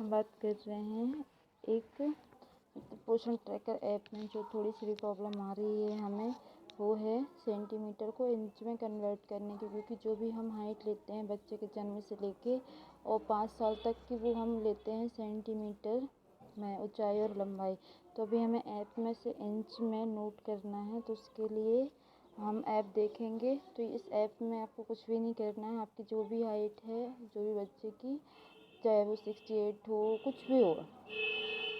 हम बात कर रहे हैं एक पोषण ट्रैकर ऐप में जो थोड़ी सी भी प्रॉब्लम आ रही है हमें, वो है सेंटीमीटर को इंच में कन्वर्ट करने की। क्योंकि जो भी हम हाइट लेते हैं बच्चे के जन्म से लेके और 5 साल तक की, वो हम लेते हैं सेंटीमीटर में ऊंचाई और लंबाई। तो अभी हमें ऐप में से इंच में नोट करना है, तो उसके लिए हम ऐप देखेंगे। तो इस ऐप में आपको कुछ भी नहीं करना है, आपकी जो भी हाइट है, जो भी बच्चे की, चाहे वो 68 हो, कुछ भी हो,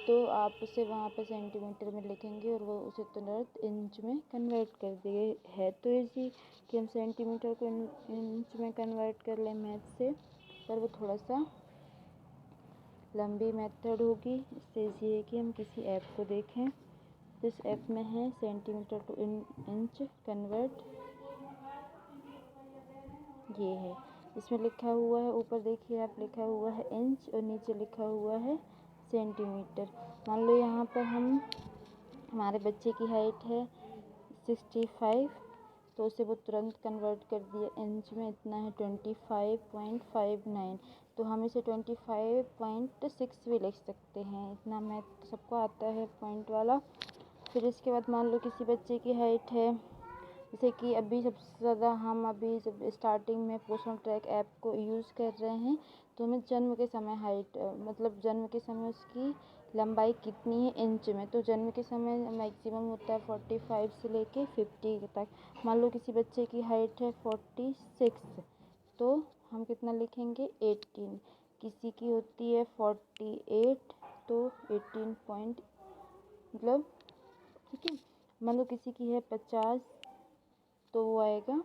तो आप उसे वहाँ पे सेंटीमीटर में लिखेंगे और वो उसे तुरंत इंच में कन्वर्ट कर देगा। है तो इजी कि हम सेंटीमीटर को इंच में कन्वर्ट कर लें मैथ से, पर वो थोड़ा सा लंबी मेथड होगी। इससे इजी है कि हम किसी ऐप को देखें। तो इस ऐप में है सेंटीमीटर टू इंच कन्वर्ट, ये है। इसमें लिखा हुआ है, ऊपर देखिए आप, लिखा हुआ है इंच और नीचे लिखा हुआ है सेंटीमीटर। मान लो यहाँ पर हमारे बच्चे की हाइट है 65, तो उसे वो तुरंत कन्वर्ट कर दिया इंच में। इतना है 25.59, तो हम इसे 25.6 भी लिख सकते हैं। इतना मैथ सबको आता है पॉइंट वाला। फिर इसके बाद मान लो किसी बच्चे की हाइट है, जैसे कि अभी सबसे ज़्यादा हम अभी जब स्टार्टिंग में पोषण ट्रैक ऐप को यूज़ कर रहे हैं, तो हमें जन्म के समय हाइट, मतलब जन्म के समय उसकी लंबाई कितनी है इंच में। तो जन्म के समय मैक्सिमम होता है 45 से लेके 50 तक। मान लो किसी बच्चे की हाइट है 46, तो हम कितना लिखेंगे 18। किसी की होती है 48, तो 18 पॉइंट, मतलब ठीक है। मान लो किसी की है 50, तो वो आएगा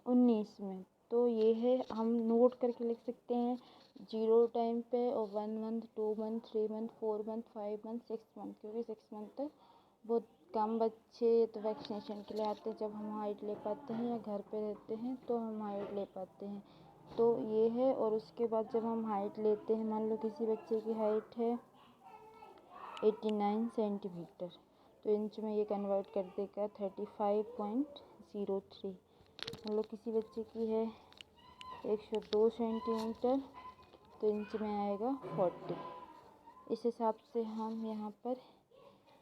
19 में। तो ये है, हम नोट करके लिख सकते हैं 0 टाइम पे, और 1 month, 2 month, 3 month, 4 month, 5 month, 6 month. क्योंकि 6 मंथ तक बहुत कम बच्चे तो वैक्सीनेशन के लिए आते हैं। जब हम हाइट ले पाते हैं या घर पे रहते हैं तो हम हाइट ले पाते हैं। तो ये है। और उसके बाद जब हम हाइट लेते हैं, मान लो किसी बच्चे की हाइट है 89 सेंटीमीटर, तो इंच में ये कन्वर्ट कर देगा 35.03। मान लो किसी बच्चे की है 102 सेंटीमीटर, तो इंच में आएगा 40। इस हिसाब से हम यहाँ पर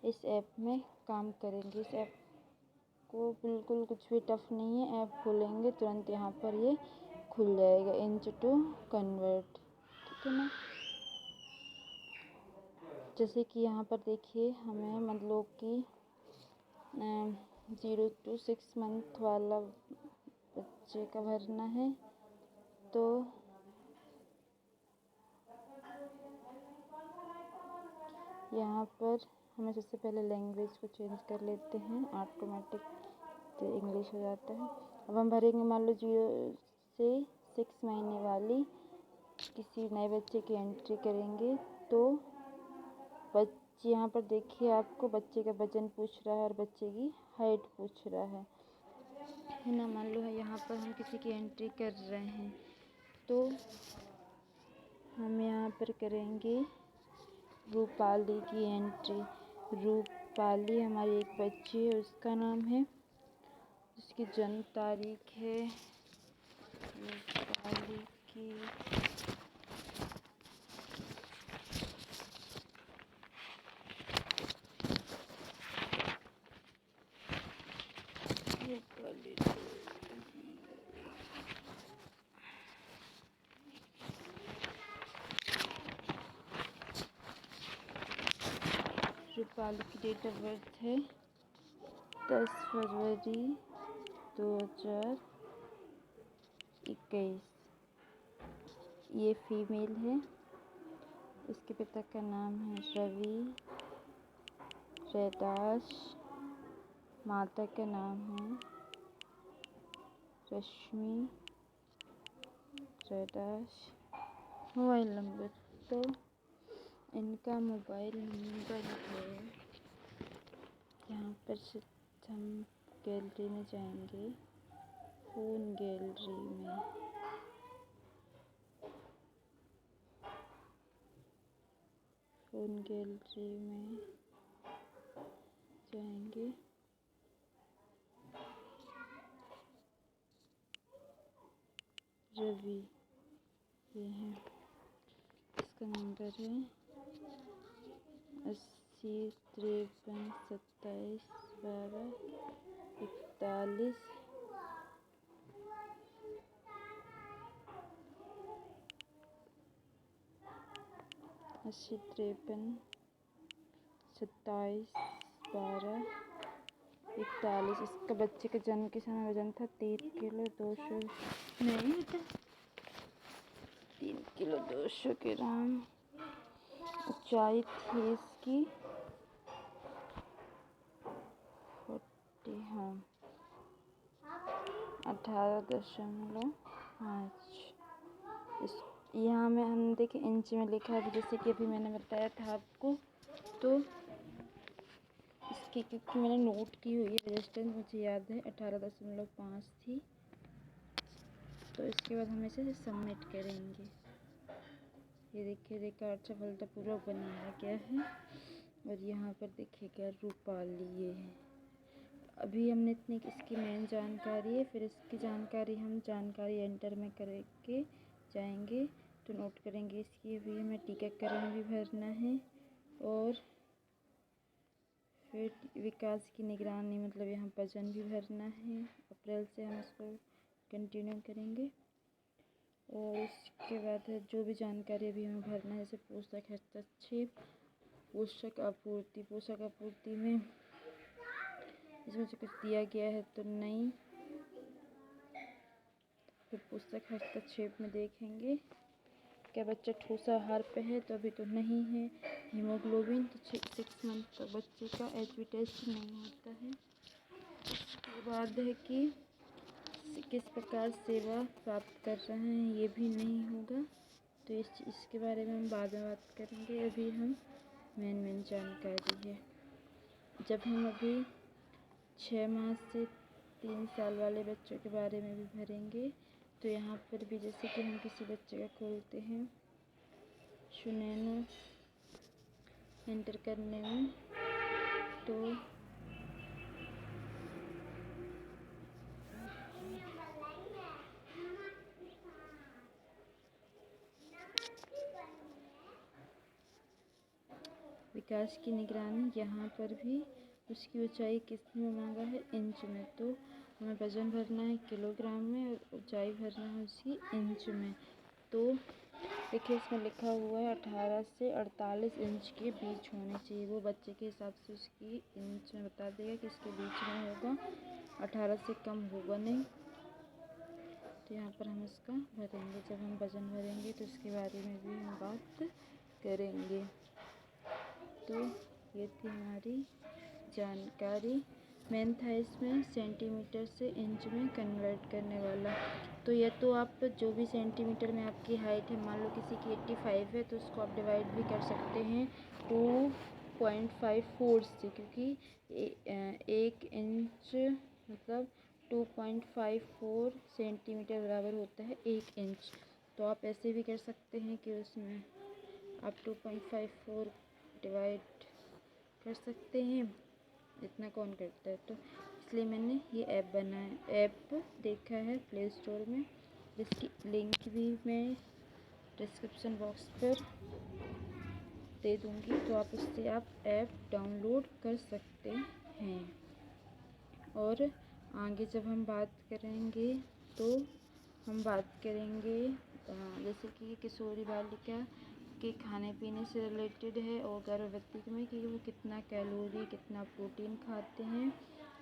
इस ऐप में काम करेंगे। इस ऐप को बिल्कुल कुछ भी टफ नहीं है, ऐप खोलेंगे तुरंत यहाँ पर ये खुल जाएगा, इंच टू कन्वर्ट, ठीक है ना। जैसे कि यहाँ पर देखिए, हमें मतलब कि 0 to 6 मंथ वाला बच्चे का भरना है। तो यहाँ पर हमें सबसे पहले लैंग्वेज को चेंज कर लेते हैं, ऑटोमेटिक तो इंग्लिश हो जाता है। अब हम भरेंगे, मान लो 0 से 6 महीने वाली किसी नए बच्चे की एंट्री करेंगे। तो बच्चे यहाँ पर देखिए, आपको बच्चे का वजन पूछ रहा है और बच्चे की हाइट पूछ रहा है ना। मान लो है यहाँ पर हम किसी की एंट्री कर रहे हैं, तो हम यहाँ पर करेंगे रूपाली की एंट्री। रूपाली हमारी एक बच्ची है, उसका नाम है, उसकी जन्म तारीख है रूपाली की रूपाली की डेट ऑफ बर्थ है 10 फरवरी 2021। ये फीमेल है। इसके पिता का नाम है रवि रैदास, माता का नाम है रश्मि रैदास। मोबाइल नंबर, तो इनका मोबाइल नंबर है, यहाँ पर से हम गैलरी में जाएंगे, फ़ोन गैलरी में, फ़ोन गैलरी में जाएंगे। रवि, ये है, इसका इसका नंबर है 80 53 27 12 41 80 53 27 12 41। इसका बच्चे के जन्म के समय वजन था 3 किलो 200 नहीं बेटा 3 किलो 200 ग्राम। ऊंचाई थी इसकी 40 हाँ 18.5। इस यहाँ में हम देखें इंच में लिखा है, जैसे कि अभी मैंने बताया था आपको। तो इसकी क्योंकि मैंने नोट की हुई है रेजिस्टेंस, मुझे याद है 18.5 थी। तो इसके बाद हम इसे सबमिट करेंगे। ये देखिए रिकॉर्ड सफलतापूर्वक बनाया गया है। और यहाँ पर देखिएगा रूपाली ये है। अभी हमने इतनी इसकी मेन जानकारी है, फिर इसकी जानकारी हम जानकारी एंटर में करके जाएंगे तो नोट करेंगे इसकी। अभी हमें टीकाकरण भी भरना है और फिर विकास की निगरानी मतलब यहाँ वजन भी भरना है। अप्रैल से हम इसको कंटिन्यू करेंगे। और उसके बाद जो भी जानकारी अभी हमें भरना है, जैसे पोषक हस्तक्षेप, पोषक आपूर्ति में इसमें से कुछ दिया गया है तो नहीं। फिर पोषक हस्तक्षेप में देखेंगे क्या बच्चा ठोस आहार पे है, तो अभी तो नहीं है। हीमोग्लोबिन तो 6 मंथ तक बच्चे का HB टेस्ट नहीं होता है। उसके बाद है कि किस प्रकार सेवा प्राप्त कर रहे हैं, ये भी नहीं होगा। तो इसके बारे में हम बाद में बात करेंगे। अभी हम मेन जानकारी है। जब हम अभी 6 माह से 3 साल वाले बच्चों के बारे में भी भरेंगे। तो यहाँ पर भी जैसे कि हम किसी बच्चे का खोलते हैं सुनैना एंटर करने में, तो विकास की निगरानी यहाँ पर भी उसकी ऊंचाई कितने में मांगा है, इंच में। तो हमें वजन भरना है किलोग्राम में और ऊंचाई भरना है उसकी इंच में। तो देखिए इसमें लिखा हुआ है 18 से 48 इंच के बीच होने चाहिए। वो बच्चे के हिसाब से उसकी इंच में बता देगा कि इसके बीच में होगा, 18 से कम होगा नहीं। तो यहाँ पर हम इसका भरेंगे। जब हम वजन भरेंगे तो इसके बारे में भी हम बात करेंगे। तो ये थी हमारी जानकारी। मेन था इसमें सेंटीमीटर से इंच में कन्वर्ट करने वाला। तो ये तो आप जो भी सेंटीमीटर में आपकी हाइट है, मान लो किसी की 85 है तो उसको आप डिवाइड भी कर सकते हैं 2.54 से, क्योंकि 1 इंच मतलब 2.54 सेंटीमीटर बराबर होता है 1 इंच। तो आप ऐसे भी कर सकते हैं कि उसमें आप 2.54 डिवाइड कर सकते हैं। इतना कौन करता है, तो इसलिए मैंने ये ऐप देखा है प्ले स्टोर में, जिसकी लिंक भी मैं डिस्क्रिप्शन बॉक्स पर दे दूँगी। तो आप उससे आप ऐप डाउनलोड कर सकते हैं। और आगे जब हम बात करेंगे तो हम बात करेंगे जैसे कि किशोरी बालिका के खाने पीने से रिलेटेड है और गर्भवती में कि वो कितना कैलोरी कितना प्रोटीन खाते हैं।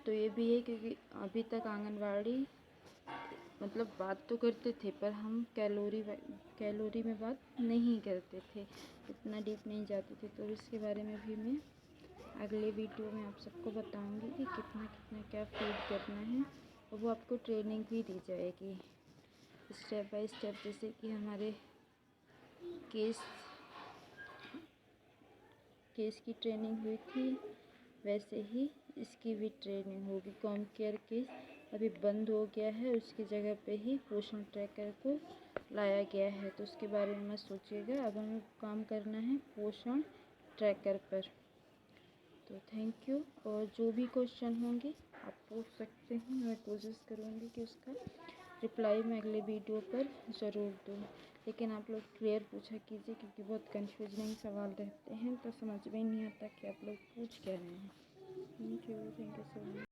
तो ये भी है क्योंकि अभी तक आंगनवाड़ी मतलब बात तो करते थे, पर हम कैलोरी में बात नहीं करते थे, इतना डीप नहीं जाते थे। तो इसके बारे में भी मैं अगले वीडियो में आप सबको बताऊंगी कि कितना कितना क्या फीड करना है। और वो आपको ट्रेनिंग भी दी जाएगी स्टेप बाय स्टेप। जैसे कि हमारे केस की ट्रेनिंग हुई थी, वैसे ही इसकी भी ट्रेनिंग होगी। कॉम केयर केस अभी बंद हो गया है, उसकी जगह पे ही पोषण ट्रैकर को लाया गया है। तो उसके बारे में मत सोचिएगा, अब हमें काम करना है पोषण ट्रैकर पर। तो थैंक यू। और जो भी क्वेश्चन होंगे आप पूछ सकते हैं, मैं कोशिश करूँगी कि उसका रिप्लाई मैं अगले वीडियो पर ज़रूर दूँ। लेकिन आप लोग क्लियर पूछा कीजिए, क्योंकि बहुत कन्फ्यूजनिंग सवाल रहते हैं तो समझ में नहीं आता कि आप लोग पूछ क्या रहे हैं। Thank you so much.